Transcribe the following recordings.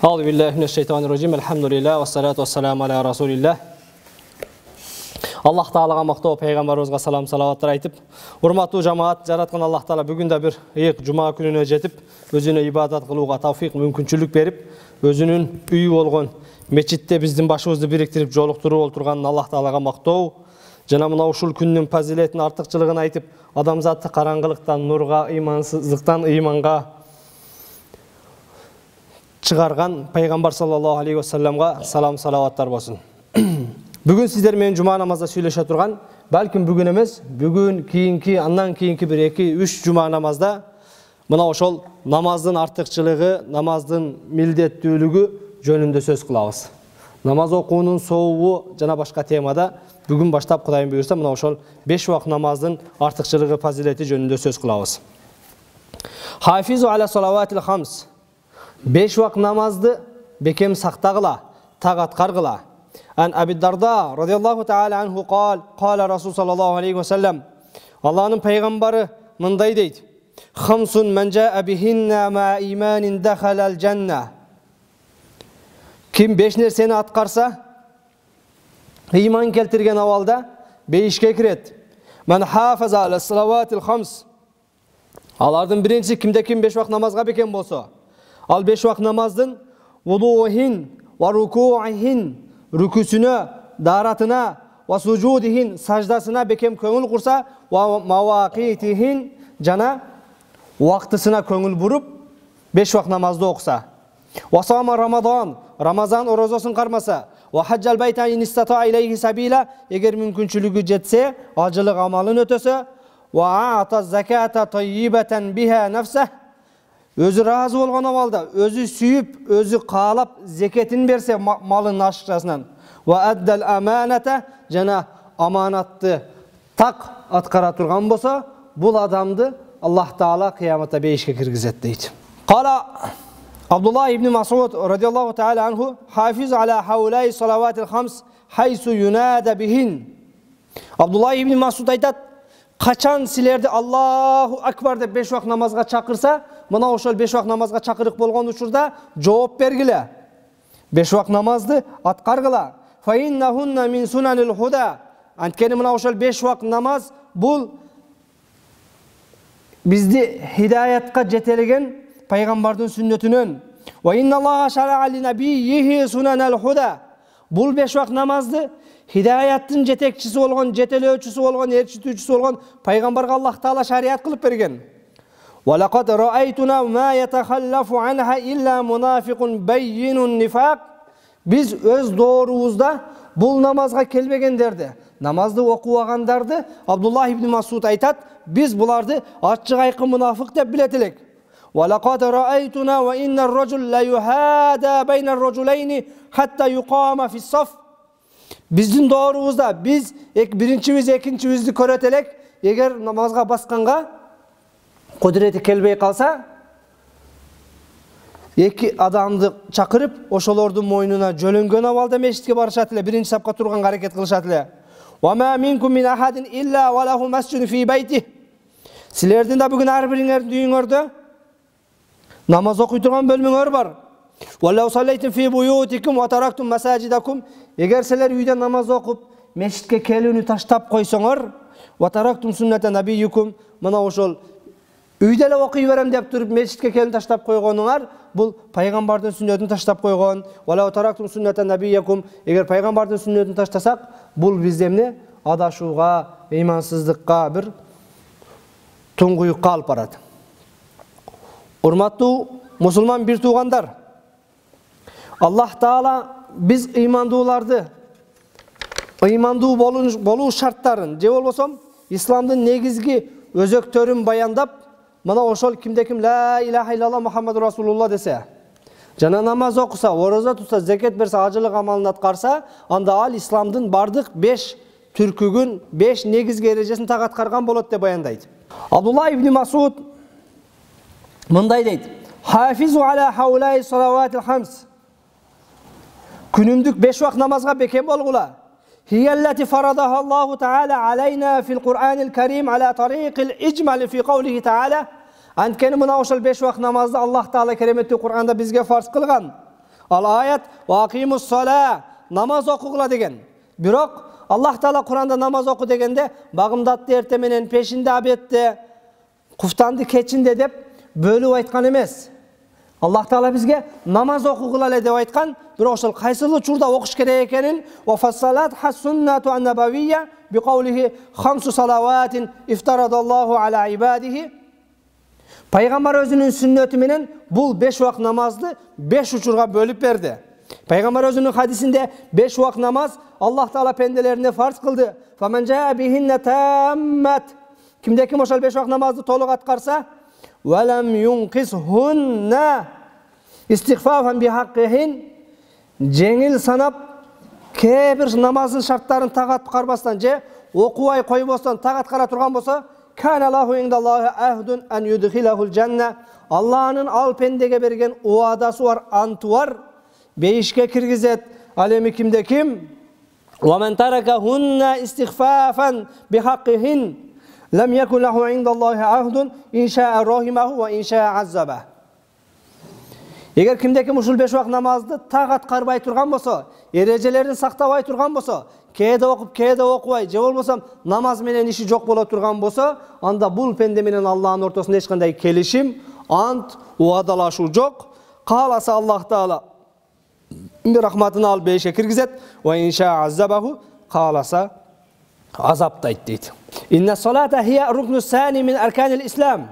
Euzu billahi mineşşeytanirracim. Elhamdülillah ve salatu vesselamu ala Resulillah. Allah Taalaga mактоо, peygamberimize salam salavattар айтып, урматтуу жамаат, жараткан Аллах Таала бүгүн да бир ыйык жума күнүнө жетип, өзүнө ибадат кылууга тавфик, мүмкүнчүлүк берип, өзүнүн үйү болгон мечитте биздин башыбызды бириктирип жолуктуруп отурган Аллах Таалага мактоо. Жана мына ушул күндүн фазилетин, артыкчылыгын айтып, адамзатты караңгылыктан нурга, ыймансыздыктан ыйманга чыгарган пайгамбар саллаллаху алейхи ва салламга салам салаваттар болсун. Бүгүн сиздер менен жума намазда сүйлөшө турган, балким бүгүн эмес, бүгүн кийинки, андан кийинки бир 2-3 жума намазда мына ошол намаздын артыкчылыгы, намаздын милдеттүүлүгү жөнүндө сөз кылабыз. Намаз окуунун сообу жана башка темада бүгүн баштап Кудайым буйрса мына ошол 5 убак намаздын артыкчылыгы, фазилети жөнүндө сөз кылабыз. Хафизу аля салаватил хамс. 5 убак намазды бекем сактагыла, так аткаргыла. An Abi Darda radıyallahu ta'ala anhu qala Rasul sallallahu aleyhi ve sellem, Allah'ın peygamberi mınday deydi: "Khamsun men jaa bihinna ma imanin dakhalal cennet." Kim 5 nerseni atkarsa, iman keltirgen avalda 5'ke kiret. Men hafaza ala salavatil khams. Alardan birinci kimde kim 5 vakit namazga beken bolsa, al 5 vakit namazdın vuduhin ve ruku'ihin, rüküsüne, daratına ve sucudihin, sajdasına bekem köngül kursa ve mavaqitihin, cana vaktısına köngül burup 5 vakit namazda okusa. Ve sama Ramazan, Ramazan orozasını karmasa. Ve haccal bayta in istata ileyhi sabila, eğer mümkünçülüğü jetse, acılık amalın ötese. Ve a'ta zakata tayyibeten biha nefseh, özü razı olgan avalda, özü süyüp, özü qalap zeketin berse malın aşıkçasından. Ve addal amanete, jana amanatты tak atkara turgan bolsa, bul adamdı Allah Taala kıyamata 5'ke kirgizet deydi. Qala Abdullah ibn Mas'ud radıyallahu ta'ala anhu, hafiz ala haulai salavatil khams haysu yunada bihin. Abdullah ibn Mas'ud aytat, kaçan silerdi Allahu Akbar dep 5 vakit namazga çakırsa, mına oşol 5 vakit namazga çakırık bolgon uçurda жооп бергиле. 5 vakit namazdı atkargıla. Fa innahunna min sunanil huda. Antkeni mına oşol 5 vakit namaz bul bizdi hidayatka jetelegen paygambardın sünnetünün. Ve innallaha şara'a li nabiyyihi sunanal huda. Bul 5 vakit namazdı hidayattın jetekçisi olgan, jetelөөчүsü olgan, erçitүүчүsü olgan paygambarga Allah Taala şariat kılıp bergen. Ve laqad ra'aytuna ma yatakhallafu anha illa munafiqun bayyinun nifaq. Biz öz doğrubuzda bul namazga kelbegenderdi, namazды okuwagandardı Abdullah ibn Mas'ud aytat, biz bulardı açık aykın münafık dep biletilek. Ve laqad ra'aytuna ve innar racul la yuhada baynar raculayni hatta yuqama fi's saf. Bizdin doğrubuzda biz birinçimiz, ikincimizni köretelek, eğer namazga baskanga kudreti kelbey kalsa, iki adamdı çakırıp oşolordun moynuna jölөнгөн avalda meşitke barışat ile, birinci sapka turgan hareket kılışat ile. Ve ma minkum min ahadin illa ve lahu mescidun fi beyti. Silerdin de bugün her birinlerin düğünörde namaz okuyturgan bölümüngör var. وَلَوْ صَلَّيْتُمْ فِي بُيُوتِكُمْ وَتَرَكْتُمْ مَسَاجِدَكُمْ. Eğer sizler uyda namaz okup meşitke kelүүnü taştap koysoňor, وَتَرَكْتُمْ سُنَّةَ نَبِيِّكُمْ, mına oşol üydele okuyuverem dep turup meşitke kelүүnü taştap koygonuňar, bul paygambardın sünnetini taştap koygon. وَلَوْ تَرَكْتُمْ سُنَّةَ نَبِيِّكُمْ. Eğer paygambardın sünnetini taştasak, bul bizdemni adaşууga, imansızlıkka bir tuңguyukka alıp barat. Urmattуу musulman bir tuğandar, Allah Taala biz imandulardı, imandu boluu şartların, je bolbosam İslamdın negizgi özöktörün bayandap, mana oşol kimde kim la ilahe illallah Muhammedur Rasulullah dese, jana namaz okusa, oroza tutsa, zeket berse, acılık amalını atkarsa, anda al İslamdın bardık 5 türkügün 5 negizgi erejesini tak atkargan bolot de bayandaydı. Abdullah ibn Mas'ud mınday deydi: Hafizu ala haulai salavatil hams. Günümdük 5 vakit namazga beken bolgula. Hiyelleti faradaha Allahu Teala aleyna fil Kur'anil Kerim ala tariqil icmal fi kavlihi Teala. Antkeni mına oşol 5 vakit namazda Allah Teala keremetli Kur'anda bizge farz kılgan. Ал аят ва акимус сала, намаз окугула деген. Бирок Аллах Таала Куранда намаз оку дегенде багымдатты эрте менен, пешинде абетте, куфтанды кечинде деп бөлүп айткан эмес. Аллах Таала бизге намаз окугула эле деп айткан, бирок ошол кайсыл учурда окуш керек экенин ва фассалат хас-суннату ан-набавийя би каулихи хамсу салаватин ифтарадаллаху аля ибадихи. Пайгамбар өзүнүн сүннөтү менен бул 5 убак намазды 5 учурга бөлүп берди. Пайгамбар өзүнүн хадисинде 5 убак намаз Аллах Таала пенделерине фарз кылды. Фаман жаа бихинна таммат. Кимде ким ошол 5 убак намазды толук аткарса, валам юнқисхунна истигфафан бихаққихин, жеңил санап кээ бир намаздын шарттарын так аткарбастан же окубай койбостон так аткара турган болсо, кана лаху индаллахи ахдун ан юдхилахул жанна. Аллахнын ал пендеге берген уадасы бар, анты бар, бейишке киргизет. Ал эми кимде ким ومن تركهن استخفافا بحقهن لم يكن له عند الله عهد إن شاء رحمه وإن شاء عذبه. Эгер кимде ким ушул 5 убак намазды так аткарбай турган болсо, эрежелерин сактабай турган болсо, кээде окуп кээде окубай, же болбосо намаз менен иши жок боло турган болсо, анда бул пенде менен Аллахтын ортосунда эч кандай келишим, ант, уадалашуу жок. Кааласа Аллах Таала рахматын алып бейишке киргизет. Ва инша азабаху, кааласа азаптайт дейт. Инна салата хия рукну сани мин арканил ислам.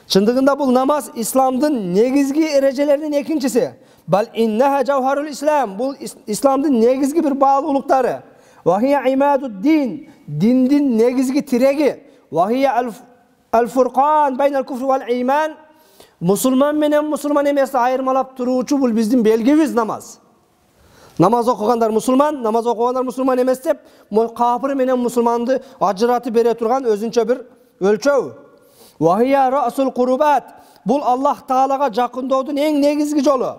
Чындыгында бул намаз исламдын негизги эрежелеринин экинчиси. Бал иннаха жавхарул ислам. Бул исламдын негизги бир баалуулуктары. Ва хия имадуд дин. Диндин негизги тиреги. Ва хия ал-фуркан байнал куфр вал иман. Мусулман менен мусулман эмести айырмалап туруучу бул биздин белгибиз намаз. Намаз окугандар мусулман, намаз окугандар мусулман эмес деп, капыр менен мусулманды ажыратып бере турган өзүнчө бир өлчөө. Ва хия расул курбат. Бул Аллах Таалага жакындоодун эң негизги жолу.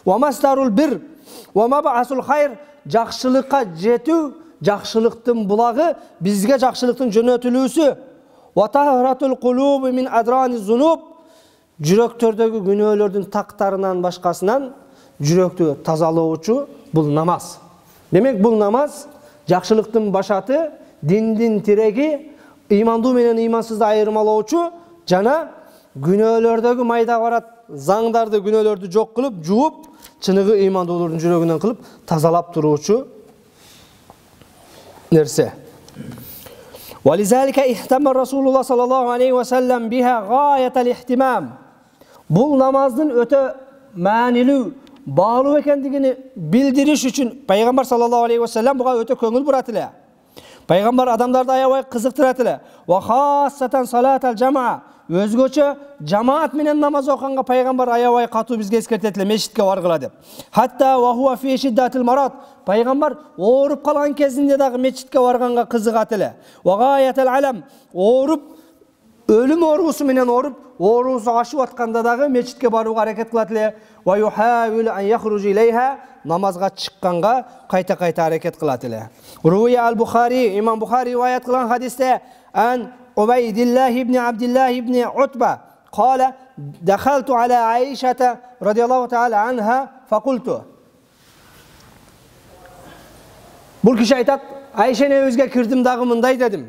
Ва мастарул бир ва мабасул хайр. Жакшылыкка жетүү, жакшылыктын булагы, бизге жакшылыктын жөнөтүлүүсү. Ва taharatul qulub min adraniz zunub. Жүрөктөрдөгү күнөөлөрдүн тактарынан башкасынан жүрөктү тазалоочу бул намаз. Демек бул намаз жакшылыктын башаты, диндин тиреги, имандуу менен имансызды айырмалоочу жана күнөөлөрдөгү майда барат заңдарды, күнөөлөрдү жок кылып, жууп, чыныгы имандуулардын жүрөгүнөн кылып тазалап туруучу нерсе. ولذلك اهتم رسول الله صلى الله عليه وسلم بها غاية الاهتمام. Бул намаздын өтө маанилүү, баалуу экендигини билдириш үчүн пайгамбар саллаллаху алейхи ва саллям буга өтө көңүл бурат эле. Пайгамбар адамдарды аябай кызыктырат эле. Ва хассатан салатал жамаа. Өзгөчө жамаат менен намаз окуганга пайгамбар аябай катуу бизге эскертет эле, мешитке баргыла деп. Хатта ва хуа фи шиддатил марат. Пайгамбар ооруп калган кезинде дагы мешитке барганга кызыгат эле. Ва гаятал алам. Ооруп, өлүм оорусу менен ооруп, оорусу ашып атканда дагы мешитке барууга аракет кылат эле. Ва юхавил ан яхруджу илейха. Намазга чыкканга кайта-кайта аракет кылат эле. Руя ал-Бухари, имам Бухари риваят кылган хадисте ан Убайдиллах ибн Абдиллах ибн Утба قال دخلت على عائشة رضي الله تعالى عنها فقلت. Бул киши айтат, Айшене өзгө кирдим дагы мындай дедим.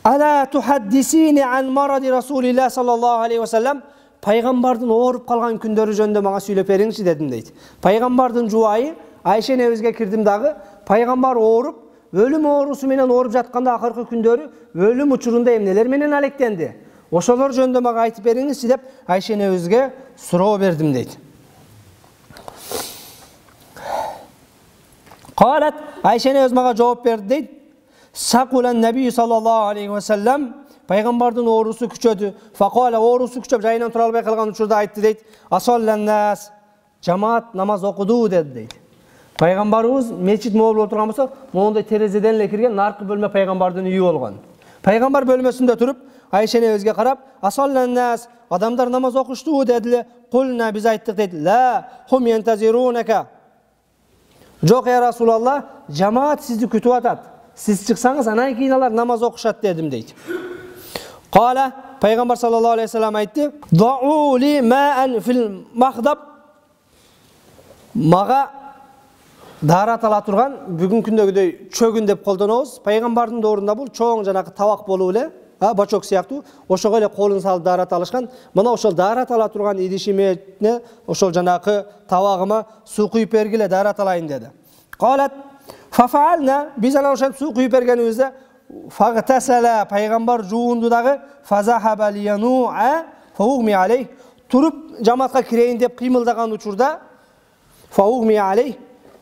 Ала тухаддисини ан маради Расулилlah sallallahu aleyhi ve sellem. Пайгамбардын ооруп калган күндөрү жөнүндө мага сүйлөп бериңчи дедим дейт. Пайгамбардын жубайы Айшене өзгө кирдим дагы, пайгамбар ооруп, өлүм оорусу менен ооруп жатканда акыркы күндөрү өлүм учурунда эмнелер менен алектенди. Ошолор жөнүндө мага айтып бериңизчи деп Айшене өзгө суроо бердим дейт. Калат, Айшене өз мага жооп берди дейт. Сакулан наби саллаллаху алейхи ва саллям, пайгамбардын оорусу күчөдү. Факала оорусу күчөп жайынан тура албай калган учурда айтты дейт. Асаллан нас, жамаат намаз окуду деди дейт. Пайгамбарыбыз мечит болуп турган болсо, моундай терезеден эле кирген наркы бөлмө пайгамбардын үйү болгон. Пайгамбар бөлмөсүндө туруп, Айшене өзгө карап, "Асаллан нас, адамдар намаз окушту" дедиле. Кулна биз айттык дейт. "Ла, хум янтазирунка." Жок я Расулалла, жамаат сизди күтүп атат. Сиз чыксаңыз, анан кийин алар намаз окушат дедим дейт. Кала, пайгамбар саллаллаху алейхи ва саллям айтты: "Дау ли маан фил махдаб." Мага дарат ала турган бүгүнкү күндөгүдөй чөгүн деп колдонобуз. Пайгамбардын доорунда бул чоң жанагы табак болуп эле, бачок сыяктуу, ошого эле колун салып дарат алышкан. Мына ошол дарат ала турган идишиме, ошол жанагы табагыма суу куюп бергиле, дарат алайын деди. Калат фафаална, биз анан ошентип суу куюп бергенибизде фагтасала, пайгамбар жуунду дагы, фазахаба лиянуа фаугми алейх, туруп жамаатка кирейин деп кыймылдаган учурда фаугми алейх,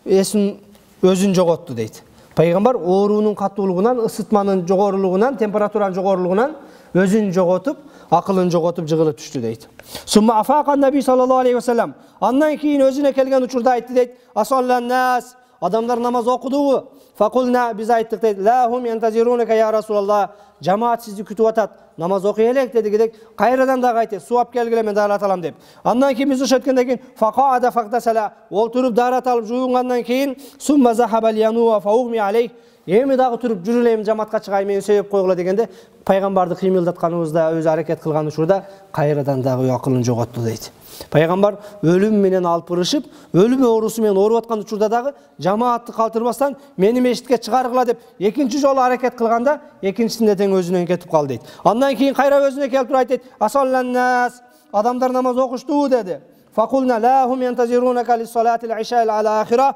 эсин өзүн жоготту дейт. Пайгамбар оорунун катуулугунан, ысытманын жогорулугунан, температуранын жогорулугунан өзүн жоготуп, акылын жоготуп жыгылып түштү дейт. Сумма афақан наби саллаллаху алейхи вассалам, андан кийин өзүнө келген учурда айтты дейт. Асаллан нас, адамдар намаз окудубу? Факулна, биз айттык дейт. Ла хум янтазирунка я Расулаллах, жамаат сизди күтүп атат, намаз окуй элек дедик. Кайрадан дагы айтты, суу алып келгиле, мен дарат алам деп. Андан кийин биз ошенткенден кийин фақаада фактасала, ол туруп дарат алып жуунгандан кийин сумма захаба лиянуа фаугми алейх, эми дагы туруп жүрүлем жамаатка чыгайын, мени сөйөп койгула дегенде, пайгамбарды кыймылдатканыбызда, өзү аракет кылган учурда кайрадан дагы акылын жоготту дейт. Пайгамбар өлүм менен алпырышып, өлүм оорусу менен ооруп аткан учурда дагы жамаатты калтырбастан мени мешитке чыгаргыла деп экинчи жолу аракет кылганда, экинчисинде тең өзүнөн кетип калды дейт. Андан кийин кайра өзүнө келип туруп айтты, асаллан нас, адамдар намаз окушту деди. Факулна ла хум янтазирунка лис-салати ал-иша'ил ал-ахира,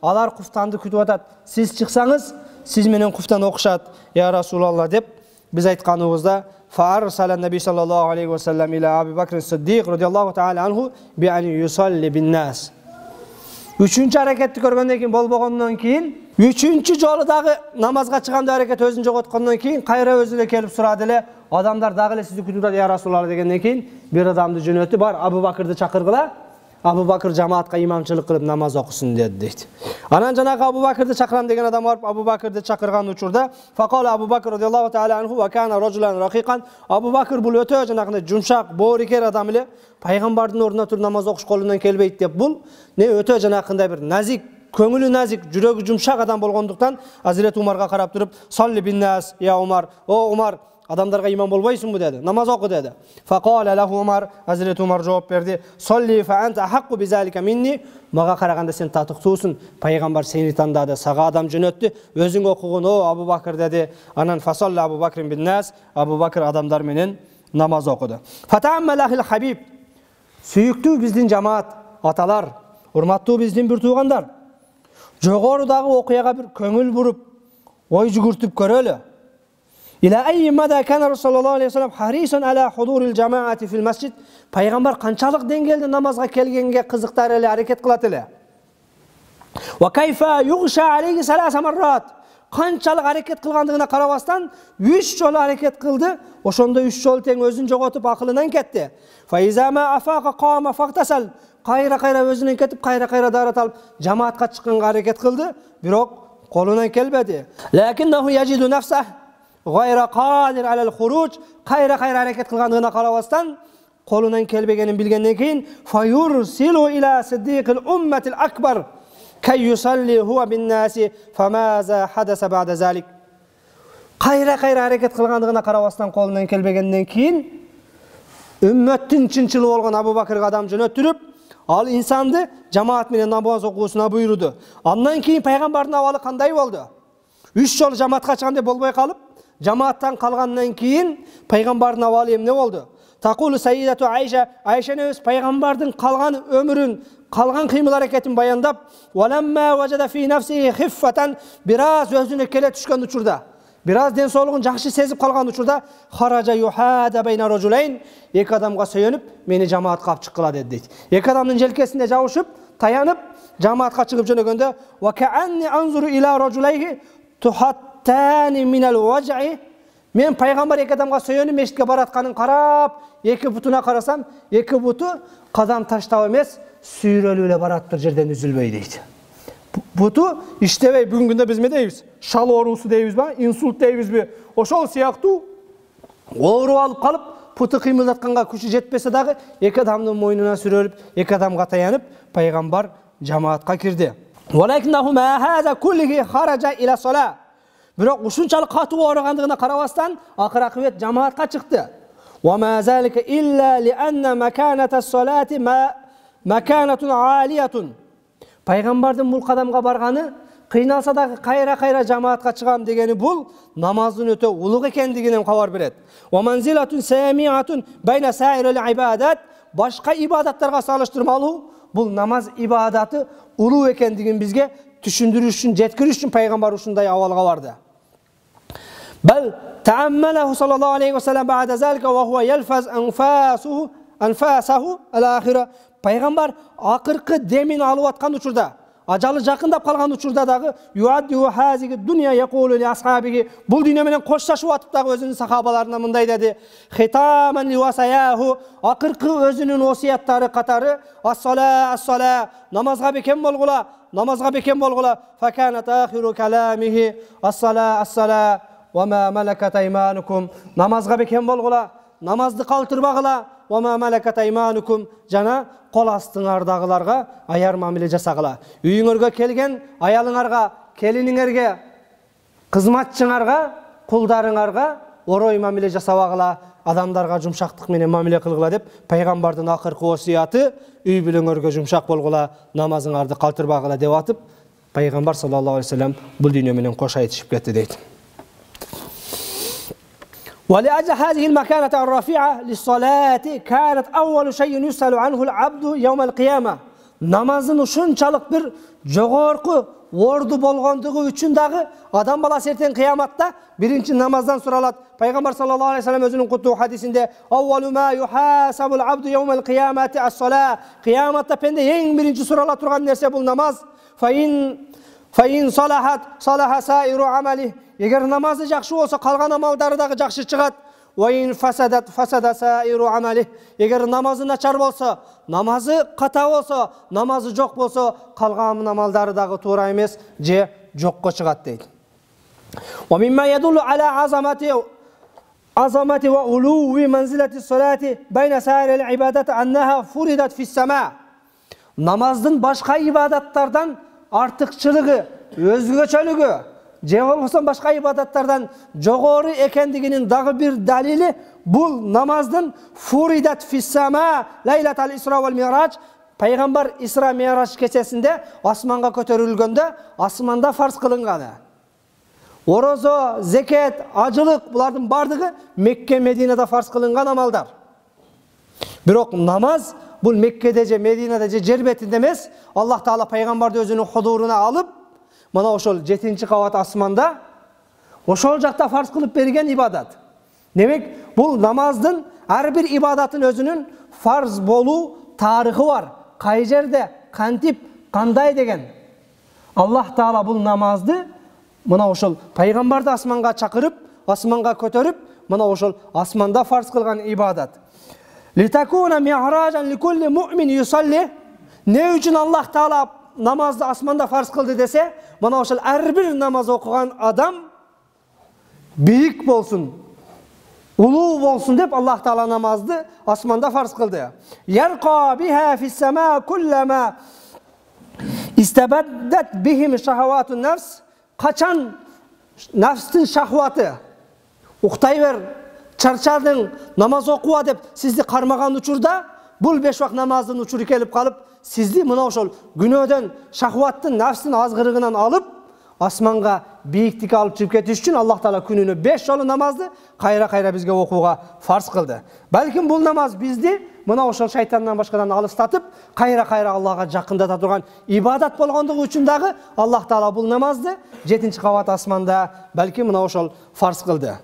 алар куфтанды күтүп атат. Сиз чыксаңыз, сиз менен куфтан окушат, я Расулаллах деп биз айтканыбызда فأرسل النبي صلى الله عليه وسلم إلى أبي بكر الصديق رضي الله تعالى عنه بأن يصلي بالناس. Üçüncü hareketni көргөндөн кийин болбогондон кийин, üçüncü жолу дагы намазга чыганда аракет өзүн жоготкондон кийин кайра өзүнө келип сурады эле, адамдар дагы эле сизди күтүп атат, я Расулаллах дегенден кийин бир адамды жөнөттү, бар Абу Бакырды чакыргыла, Абу Бакыр жамаатка имамчылык кылып намаз окусын деди дейт. Анан жанагы Абу Бакырды чакырам деген адам барып Абу Бакырды чакырган учурда факала Абу Бакр радиаллаху таала анху ва кана раджулан ракикан, Абу Бакр бул өтө жанагындай жумшак, боорикер адам эле, пайгамбардын ордуна туруп намаз окуш колунан келбейт деп бул не өтө жанагындай бир назик, көңүлү назик, жүрөгү жумшак адам болгондуктан Азирет Умарга карап туруп, "Салли бин-нас я Умар", "О Умар, адамдарга имам болбойсуңбу?" деди. "Намаз оку" деди. Факала лаху Умар, Азирет Умар жооп берди, "Салли фа анта ахакку бизалика минни", мага караганда сен татыктуусуң, пайгамбар сени тандады, сага адам жөнөттү, өзүң окугун, о Абу Бакр деди. Анан фасалла Абу Бакрин бин-нас, Абу Бакр адамдар менен намаз окуду. Фатааммалахил хабиб, сүйүктүү биздин жамаат, аталар, урматтуу биздин бир туугандар, жогорудагы окуяга бир көңүл буруп, ой жүгүртүп көрөлү. إلى أي مدى كان رسول الله عليه وسلم حريصا على حضور الجماعة في المسجد. Пайгамбар канчалык деңгээлде намазга келгенге кызыктар эле, аракет кылат эле. وكيف يغشى عليه 3 مرات. Канчалык аракет кылгандыгына карабастан 3 жолу аракет кылды. Ошондо 3 жолу тең өзүн жоготуп акылынан кетти. فإذا ما أفاق قام فاغتسل. Кайра өзүнөн кетип, кайра дарат алып жамаатка чыкканга аракет кылды, бирок колунан келбеди. لكنه يجد نفسه غير قادر على الخروج. Кайра аракет кылгандыгына карабастан колунан келбегенин билгенден кийин فيرسل إلى صديق الأمة الأكبر كي يصلي هو بالناس فماذا حدث بعد ذلك. Кайра аракет кылгандыгына карабастан колунан келбегенден кийин үммөттүн чынчылы болгон Абу Бакырга адам жөнөттүрүп, ал инсанды жамаат менен намаз окуусуна буйруду. Андан кийин пайгамбардын абалы кандай болду? 3 жолу жамаатка чыган деп болбой калып, жамааттан калгандан кийин пайгамбардын абалы эмне болду? Такулу Сайидату Айша, Айша небес пайгамбардын калган өмүрүн, калган кыймыл аракетин баяндап, "Валамма важада фи нафсиhi хиффатан", бираз өзүнө келе түшкөн учурда, бираз ден соолугун жакшы сезип калган учурда, "Хаража юхада байна раджулайн", эки адамга сөйөнүп, мени жамаатка алып чыккыла деди дейт. Эки адамдын желкесинде жабышып, таянып, жамаатка чыгып жөнөгөндө, "Ва каанни анзуру ила раджулайhi tuhattani minal waj'i", мен пайгамбар эки адамга сөйөнүп мешитке баратканын карап, эки бутуна карасам, эки буту кадам таштап эмес, сүйрөлүп эле бараттыр, жерден үзүлбөй дейт. Буту иштебей, бүгүнкү күндө биз эмне дейбиз? Шал оорусу дейбизби, инсульт дейбизби? Ошол сыяктуу ооруп алып калып, путу кыймылдатканга күчү жетпесе дагы, эки адамдын мойнуна сүрөлүп, эки адамга таянып, пайгамбар жамаатка кирди. Валайкиннаху ма хаза куллихи хаража иля сала. Бирок ушунчалык катуу ооругандыгына карабастан, акыр акыбет жамаатка чыкты. Ва ма залика илля ли анна маканата салати ма маканатун алиятун. Пайгамбардын бул кадамга барганы, кыйналса дагы кайра жамаатка чыгам дегени бул намаздын өтө улуг экендигинен кабар берет. Ва манзилатун самиатун байна саирил ибадат, башка ибадаттарга салыштырмалуу бул намаз ибадаты улуу экендигин бизге түшүндүрүш үчүн, жеткириш үчүн пайгамбар ушундай абалга барды. Бал ta'ammalahu sallallahu aleyhi ve sellem ba'da zalika ve huve yelfaz anfasahу al-akhira. Пайгамбар акыркы демин алып аткан учурда, ажалы жакындап калган учурда дагы юадду хазиги дуnya yaqulu li ashabihi, бул дүйнө менен кошташып атып дагы өзүнүн сахабаларына мындай деди: хитаман ли васаяху, акыркы өзүнүн осуяттары катары ас-сала, намазга бекем болгула, факанат ахиру каламихи ас-сала ва ма малакат айманукум, намазга бекем болгула, намазды калтырбагыла, ва ма малакат айманукум, жана кол астыңардагыларга аяр мамиле жасагыла. Үйүңөргө келген аялыңарга, келиниңерге, кызматчыңарга, кулдарыңарга орой мамиле жасабагыла, адамдарга жумшактык менен мамиле кылгыла деп пайгамбардын акыркы осуяты үй бүлөңөргө жумшак болгула, намазыңарды калтырбагыла деп атып, пайгамбар саллаллаху алейхи вассалам бул дүйнө менен кош айтышып кетти дейт. ولأجل هذه المكانة الرفيعة للصلاة كانت أول شيء يسأل عنه العبد يوم القيامة. Namazın ушунчалык bir жогорку орду болгондугу үчүн дагы адам баласы эртең кыяматта биринчи намаздан суралат. Пайгамбар саллаллаху алейхи вассалам өзүнүн куттуу хадисинде: "Аввалу ма юхасабул абду yawmal qiyamati as-salat." Кыяматта пенде эң биринчи сурала турган нерсе бул намаз. Фаин салахат салаха саиру амали. Эгер намазы жакшы болсо, калган амалдары дагы жакшы чыгат. Ваин фасадат фасада саиру амали. Эгер намазы начар болсо, намазы ката болсо, намазы жок болсо, калган амалдары дагы туура эмес же жокко чыгат дейт. Ва мимма ядуллу ала азамати ва улуви манзилати салати байна саирил ибадат аннаха фуридат фис сама. Намаздын башка ибадаттардан артыкчылыгы, өзгөчөлүгү, же болбосо башка ибадаттардан жогору экендигинин дагы бир далили бул намаздын фуридат фиссама лайлатал исра вал мирач. Пайгамбар Исра Мирач кечесинде асманга көтөрүлгөндө асманда фарз кылынганы. Орозо, зекет, ажылык булардын бардыгы Мекке, Мединада фарз кылынган амалдар. Бирок намаз бул Меккеде же Мединада же жер бетинде эмес, Аллах Таала пайгамбарды өзүнүн худуруна алып, мына ошол 7-чи кабат асманда ошол жакта фарз кылып берген ибадат. Демек, бул намаздын ар бир ибадаттын өзүнүн фарз болуу тарыхы бар. Кай жерде, кантип, кандай деген. Аллах Таала бул намазды мына ошол пайгамбарды асманга чакырып, асманга көтөрүп, мына ошол асманда фарз кылган ибадат. Литакуна ми'ражан ликулли му'мин юсалли. Не үчүн Аллах Таала намазды асманда фарз кылды десе, мына ошол ар бир намаз окуган адам бийик болсун, улуу болсун деп Аллах Таала намазды асманда фарз кылды. Ярqa biha fis sama kullama istabaddat bihim shahawatun nafs. Качан нафстын шахваты, уктай бер, чарчадың, намаз окуа деп сизди кармаган учурда, бул 5 вак намаздын учуру келип калып, сизди мына ошол күнөөдөн, шахваттын, нафстын азгырыгынан алып, асманга бийиктикке алып чыгып кетиш үчүн Аллах Таала күнүнө 5 жолу намазды кайра бизге окууга фарз кылды. Балким бул намаз бизди мына ошол шайтандан башкадан алыстатып, кайра Аллага жакындата турган ибадат болгондугу үчүн дагы Аллах Таала бул намазды 7-чи кабат асманда балким мына ошол фарз кылды.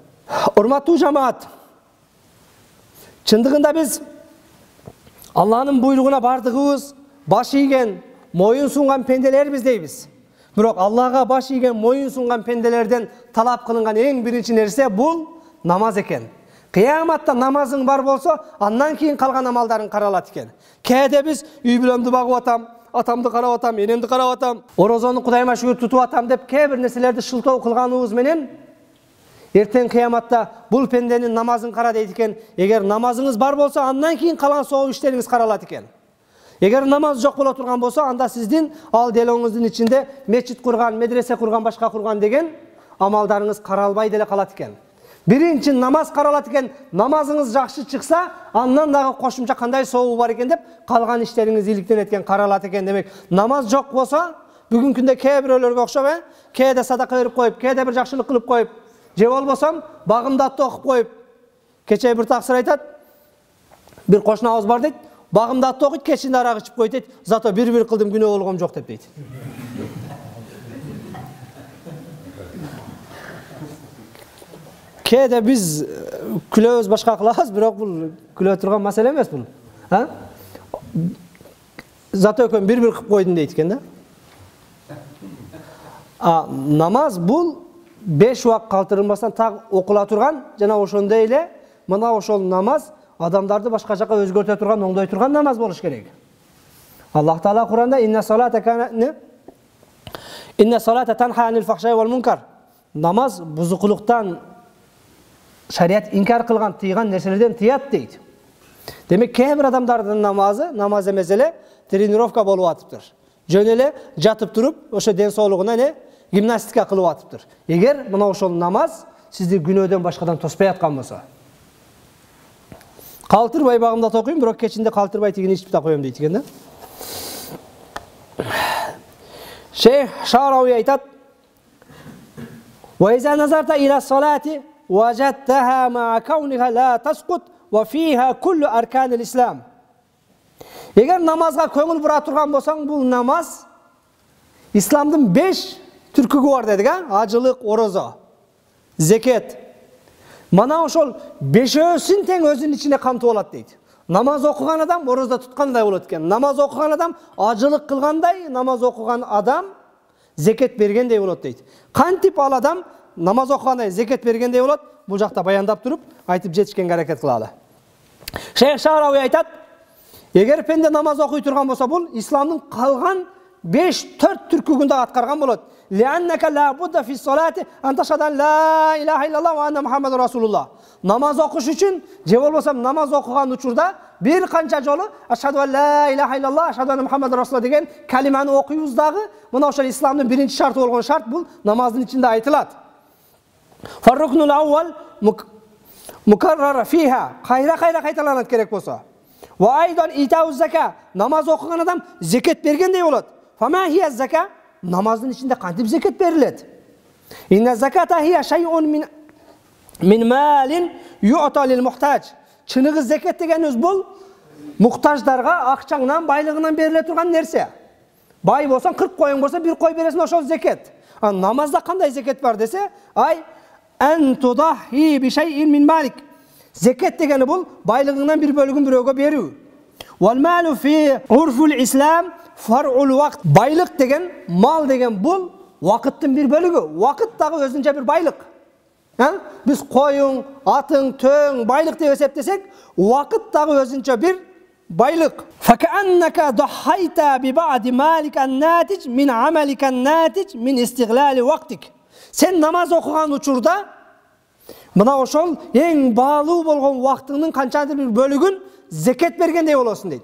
Урматтуу жамаат, чындыгында биз Алланын буйругуна бардыгыбыз баш ийген, моюн сунган пенделербиз дейбиз. Бирок Аллага баш ийген, моюн сунган пенделерден талап кылынган эң биринчи нерсе бул намаз экен. Кыяматта намазың бар болсо, андан кийин калган амалдарың каралат экен. Кээде биз үй бүлөмдү багып атам, атамды карап атам, энемди карап атам, орозону Кудайыма шүгүр тутуп атам деп кээ бир нерселерди шылтоо кылганыбыз менен эртең кыяматта бул пенденин намазын кара дейт экен. Эгер намазыңыз бар болсо, андан кийин калган соо иштериңиз каралат экен. Эгер намаз жок боло турган болсо, анда сиздин ал делоңуздун ичинде мечит курган, медресе курган, башка курган деген амалдарыңыз каралбай деле калат экен. Birinchi namaz qaralат eкен, namazыңыз жақсы шықса, андан дағы қошымша қандай соғу бар екен деп, қалған іштеріңіз иліктен еткен қаралат екен. Демек, намаз жоқ болса, бүгін күнде кейбіреулерге ұқсап, кейде садақа беріп қойып, кейде бір жақсылық қылып қойып, же болбосам бағымдатты оқып қойып. Кеше бір тақсыр айтады, бір қошына ауыз бар дейді, бағымдатты оқиды, кешінде арақ ішіп қойды дейді, зато бір қылдым күнә болғам жоқ деп дейді. Кейде біз күлөбүз башка кылабыз, бирок бул күлө турган маселе эмес бул. Зато экөөм бір кылып койдум дейт экен да. Намаз бул 5 убак калтырылбастан так окула турган, жана ошондой эле мына ошол намаз адамдарды башка жака өзгөртө турган, оңдой турган намаз болуш керек. Аллах Таала Куранда инна салата танха анил фахшай вал мункар. Намаз бузукулуктан шарият инкар кылган, тыйган нерселерден тыят дейт. Демек, кейбир адамдардын намаз эмес эле тренировка болуп атыптыр. Жөн эле жатып туруп, ошо ден соолугуна гимнастика кылып атыптыр. Эгер мына ошол намаз сизди күнөөдөн башкадан тоспой аткан болсо, калтырбай багымда окуйм, бирок кечинде калтырбай тигини ичип да коем дейт экен да. Шейх Шарауи айтат: "Ва иза назарта иля салати важадтаха ма кауниха ла тасқут ва фиха куллу арканил ислам." Егер намазга көңүл бура турган болсаң, бул намаз исламдын 5 түркүгү бар дедик, ажылык, орозо, зекет. Мана ошол 5-өсүн тең өзүнүн ичине камтып алат дейт. Намаз окуган адам орозо туткандай болот экен. Намаз окуган адам ажылык кылгандай, намаз окуган адам зекет бергендей болот дейт. Кантип ал адам намаз окугандай зекет бергендей болот? Бул жакта баяндап туруп, айтып жетишкенге аракет кылалы. Шейх Шарауи айтат: эгер пенде намаз окуй турган болсо, бул исламдын калган 5-4 түркүгүндө аткарган болот. Лианнака ла будда фи салати ан ташадан ла илаха иллаллах ва анна мухаммаду расулуллах. Намаз окуш үчүн, же болбосам намаз окуган учурда бир канча жолу ашхаду ла илаха иллаллах, ашхаду анна мухаммаду расулуллах деген калиманы окуйбуз дагы. Мына ошол исламдын биринчи шарты болгон шарт бул намаздын ичинде айтылат. Фаррукнул аввал мукаррара фиха, кайра кайталанат керек болсо. Ва айдан итау зака, намаз окуган адам зекет бергендей болот. Фама хия зака, намаздын ичинде кантип зекет берилет? Инна заката хия шайун мин малин ю'та лил мухтаж. Чыныгы зекет дегенибиз бул мухтаждарга акчаңдан, байлыгынан бериле турган нерсе. Бай болсаң 40 коюң болсо 1 кой бересиң, ошол зекет. Намазда кандай зекет бар десе, ан tudahhi bi shay'in min malik. Зекет дегени бул байлыгыңдан bir бөлүгүн бирөөгө берүү. Wal malu fi urful islam far'ul waqt. Байлык деген, мал деген бул вакыттын bir бөлүгү. Вакыт дагы өзүнчө bir байлык. Биз коюң, атың, төң байлык деп эсептесек, вакыт дагы өзүнчө bir байлык. Факаннака дахайта би бa'di malika an-natij min amalika an-natij min istiglali waqtik. Сен намаз окуган учурда мына ошол эң баалуу болгон убактыңдын канчандыр бир бөлүгүн зекет бергендей болосуң дейт.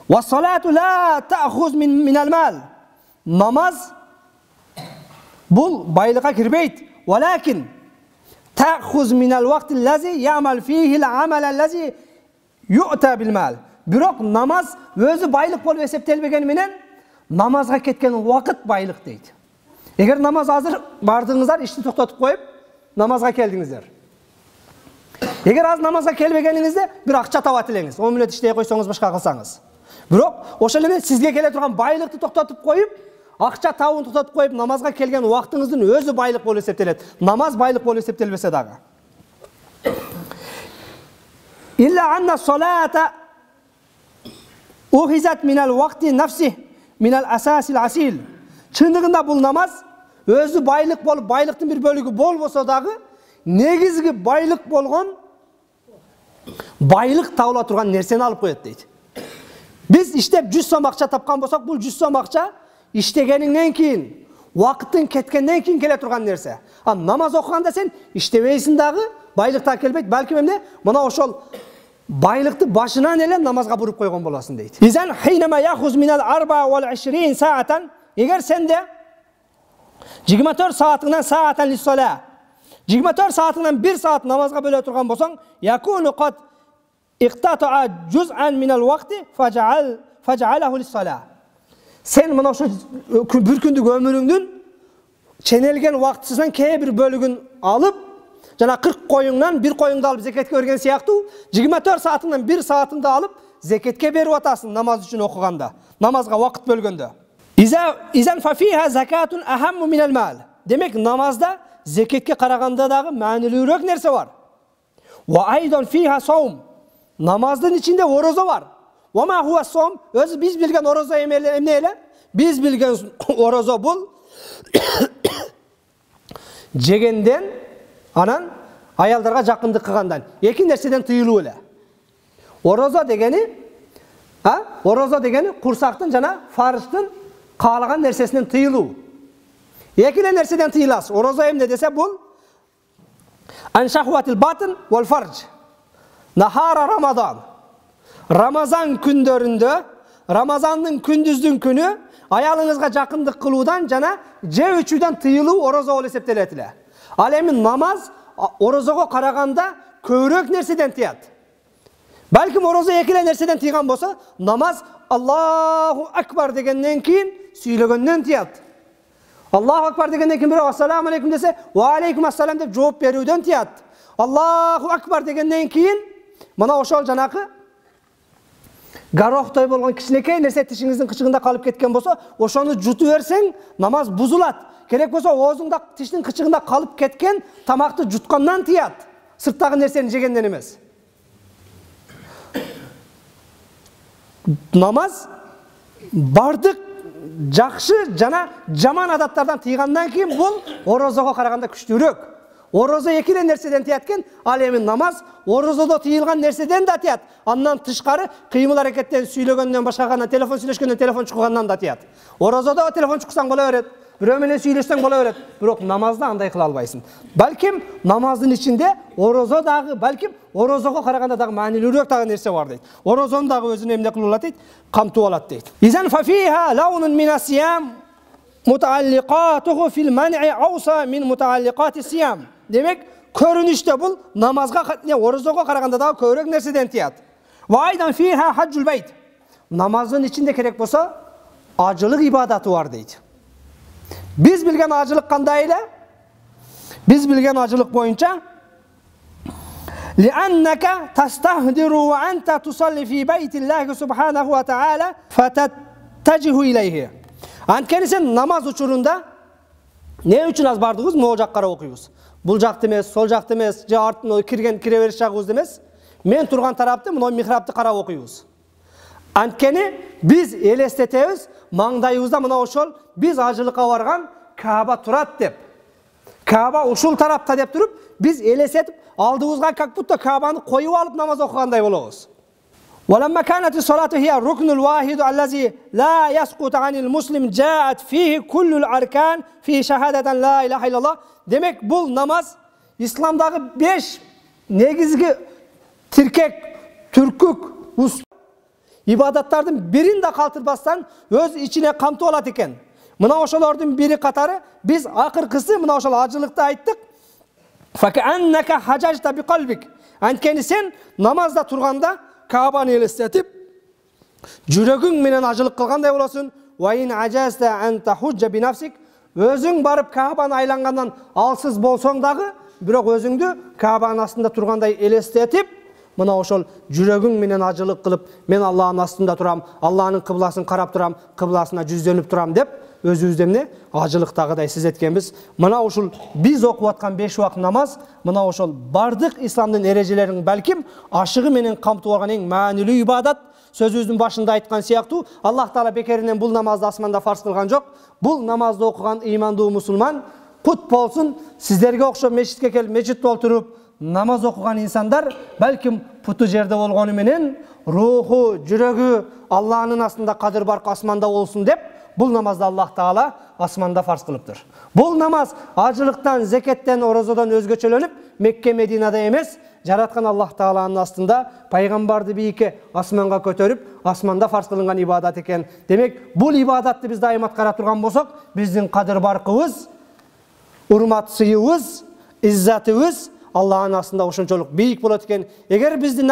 Ва салату ла та'хуз мин ал-мал. Намаз бул байлыкка кирбейт. Валакин та'хуз мин ал-вакт аллази я'мал фиhi al-amal allazi yu'ta bil-mal. Бирок намаз өзү байлык болуп эсептелбеген менен намазга кеткен убакыт байлык дейт. Эгер намаз азыр бардыңыздар, ишти токтотуп коюп, намазга келдиңиздер. Эгер аз намазга келбегениңизде бир акча табат элеңиз, 10 мүнөт иштей койсоңуз, башка кылсаңыз. Бирок ошол эле сизге келе турган байлыкты токтотуп коюп, акча табуун токтотуп коюп, намазга келген убактыңыздын өзү байлык болуп эсептелет. Намаз байлык болуп эсептелбесе дагы. Илля анна салата ухизат минал вакти нафси минал асасил асил. Чындыгында бул намаз өзү байлык болуп, байлыктын bir бөлүгү болбосо дагы негизги байлык болгон байлык табыла турган нерсени алып коет дейт. Биз иштеп 100 сом акча тапкан болсок, бул 100 сом акча иштегениңден кийин, вакыттын кеткенден кийин келе турган нерсе. Намаз окуганда сен иштебейсиң дагы, байлык та келбейт, балким эмне? Мына ошол байлыкты башынан эле намазга буруп койгон боласың дейт. Изан хинама яхуз минал 24 саатан, эгер сенде 24 saatından saatan lis-salah. 24 saatından 1 saat namazga böle turgan bolsоң, yakunu qad iqtata'a juz'an min al-waqti faj'alahu lis-salah. Sen mana şu bir kündük ömürüңdүн çenelgen wagtысынан kээ bir bölügün alıp, jana 40 koyundan bir koyundu alıp zeketke bergen siyaktуу, 24 saatından 1 saatinde alıp zeketke berip atasın namaz üçün okuganda, namazga wagt bölgöndө. İzen fa fiha zakatun ahammu minel mal. Demek namazda zeketke karaganda dagı manilүүрөөк nerse var. Wa aydan fiha sawm. Namazın içinde oroza var. Wa ma huwa sawm? Öz biz bilgen oroza emneyle? Biz bilgen oroza bul. Jegenden anan ayaldarga jakındık kılgandan. Eki nersedен tıyılуу эле. Oroza degeni kursaktın jana farıştın kalagan nersesinden tıyılуу. Ekile nerseden tıyılas. Oroza emne dese bul an shahwatil batın wal farj. Nahara Ramazan. Ramazan kündöründө, Ramazandын kündüzdün günü ayalыңызга jakındık kılууdan jana je içүүдөн tıyılуу oroza болуп эсептелет эле. Ал эми namaz orozого karaganda көбүрөөк нерседен тыят. Balkim oroza ekile nerseden tıygan bolsa, namaz Allahu Akbar degenden keyin süylөгөндөн tıyat. Allahu Akbar degenden keyin biri assalamu aleykum dese, wa aleykum assalam dep жооп берүүдөн tıyat. Allahu Akbar degenden keyin mana ошол жанакы garoktoy болгон кичинекей нерсе тишиңиздин кычыгында калып кеткен болсо, ошону жутуп берсең, намаз бузулат. Керек болсо оозуңда тиштин кычыгында калып кеткен тамакты жуткандан тыят. Сырттагы нерсени жегенден эмес. Namaz bardык жакшы жана жаман адаттардан тыйгандан кийин бул орозого караганда күчтүүрөөк. Oroza ekile nersedен tiyatken, al emin namaz orozada tıyılgan nersedен da tiyat. Andan tışkarı kıymıl hareketten süylөгөндөн başka telefon süйлөшкөндөн telefon çıkıgandan da tiyat. Orozada o telefon çıksan bola beret. Birөө менен süйлөшсөң bola beret. Bирок namazda андай kıla albaysın. Balkim namazın içinde oroza dagı, balkim orozogo karaganda dagı manilүүрөөк dagı nerse var deydi. Orozon dagı özünü emne kılılat deydi, kamtup alat deydi. İzen fa fiha lawnun min siyam mutaalliqatuhu fil man'i awsa min mutaalliqati siyam. Demek körünüşte bul namazga orozogo karaganda dagı köbürөөк nersedен tiyat. Wa aydan fiha haccul bayt. Namazın içinde kerek bolsa acılık ibadati var deydi. Biz bilgen acılık kандай эле? Biz bilgen acılık boyunca لأنك تستهدر وأنت تصلي في بيت الله سبحانه وتعالى فتتجه إليه. Antkeni sen namaz uçurunda ne üçün az bardığız? Mo jakkara okuyuz. Bul jakты эмес, сол jakты эмес, же артын кире бериш жагыбызды эмес. Men turgan tarapты мына михрапты карап окуйбуз. Antkeni biz elestetebиz, mаңдайыбызда мына ошол biz acılıkka bargan Kaaba turat dep. Kaaba ушул tarapta dep turup, biz elesetip aldığımızga как будто Kaabаны koyup alıp namaz okuganday bolobuz. ولما كانت الصلاة هي الركن الواحد الذي لا يسقط عن المسلم جاءت فيه كل الأركان في شهادة لا إله إلا الله. Demek bu namaz İslam'daki 5 negizgi tirkek, türkük, ibadatlardan birini de kaltırbastan öz içine kamtı olat eken. Mına oşalardın biri katarı biz akırkısı mına oşal acılıkta ayttık. فَكَأَنَّكَ حَجَجْتَ بِقَلْبِكَ. Antkeni sen namazda turganda Kaaba'nı elestetip жүрөгүң менен acılık kılganday bolasın. وَاِنْ عَجَزْتَ أَنْ تَحُجَّ بِنَفْسِكَ. Özüң barıp Kaaba'nı aylangandan alsız bolsoң dagı, бирок özüңdü Kaaba'nın астында turganday elestetip, mına oşol жүрөгүң менен acılık kılıp, men Allah'ın астында turam, Allah'ın kıblasın karap turam, kıblasına жүздөнүp turam dep, özübüzdemne acılıktagıday siz etkenbiz. Mına oşul biz okup atkan 5 wagt namaz, mına oşol bardık İslamdın erejelerin belkim aşığı menen kamtıp algan eң maanilүү ibadat. Sözümüzdün başında aytkan siyaktуу, Allah Taala bekerinden bul namazды asmanda farz kılgan jok. Bul namazды okugan imandуу musulman kut bolsun. Sizlerge okşop meçitke kelip meçitте olturup namaz okugan insanlar belkim putu jerde bolgonu menen ruhu, жүрөгү Allah'ın астында kadir bark asmanda olsun dep бул намазды Аллах Таала асманда фарз кылыптыр. Бул намаз ажылыктан, зекеттен, орозодон өзгөчөлөнүп, Мекке, Мединада эмес, жараткан Аллах Тааланын астында пайгамбарды бийикке асманга көтөрүп, асманда фарз кылынган ибадат экен. Демек, бул ибадатты биз дайым аткара турган болсок, биздин кадыр баркыбыз, урмат сыйыбыз, иззатыбыз Аллахтын астында ошончолук бийик болот экен. Эгер биздин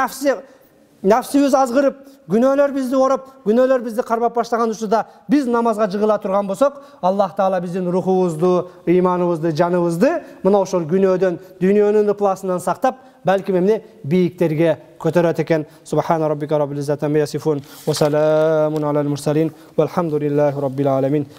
нафсибиз азгырып, күнөөлөр бизди ороп, күнөөлөр бизди кармап баштаган учурда биз намазга жыгыла турган болсок, Аллах Таала биздин рухубузду, ыйманыбызды, жаныбызды мына ошол күнөөдөн, дүйнөнүн ыпласынан сактап, балким эмне бийиктерге көтөрөт экен. Субхана раббика раббил иzzati amma yasifun ва саламун алал мурсалин валхамдулиллахи раббил аламин.